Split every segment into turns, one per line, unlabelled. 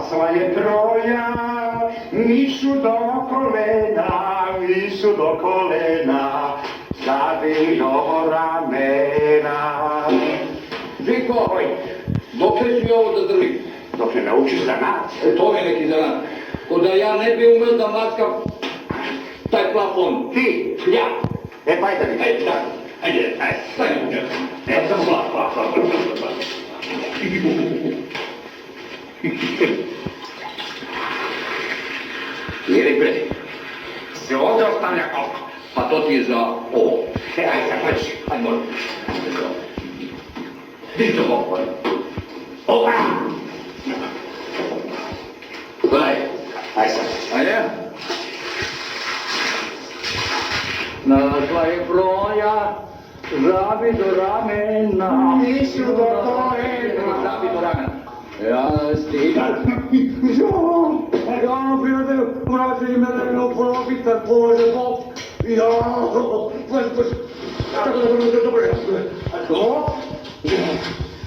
Rasla je troja, nisu do kolena, zadi do ramena.
Žiko, dokle ću ovo da držim?
Dok ne naučiš zanat.
To je neki zanat. Ko da ja ne bi umeo da maskam taj plafon.
Ti?
Ja.
Pa ajde mi.
Ajde, da. Ajde, stajno. Samo plaf.
Jeri bre, se ovdje ostavlja koliko?
Pa to ti je za ovo.
Ajde, sad
Ajde, molim. Diži to bok, molim.
Opa!
Gledaj.
Ajde sad.
Ajde. Našla je broja, žabi do ramena.
Nisu do kolena.
Žabi do ramena. Ja stigam. Ja, prijatelju, vraćaj me na polovitan, Bože Bog. Ja, dobro.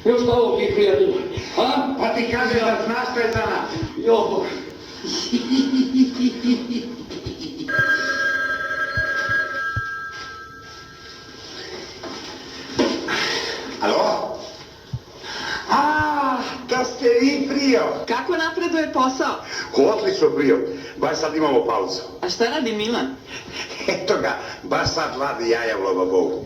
Još šta ovo ti, prijatelju? A?
Pa ti kažeš da znaš što je zanat.
Jo, Bože.
Alo? Da ste vi prio.
Kako napreduje posao?
Odlično prio. Baš sad imamo pauzu.
A šta radi Milan?
Eto ga, baš sad vladi jaja u lobabovu.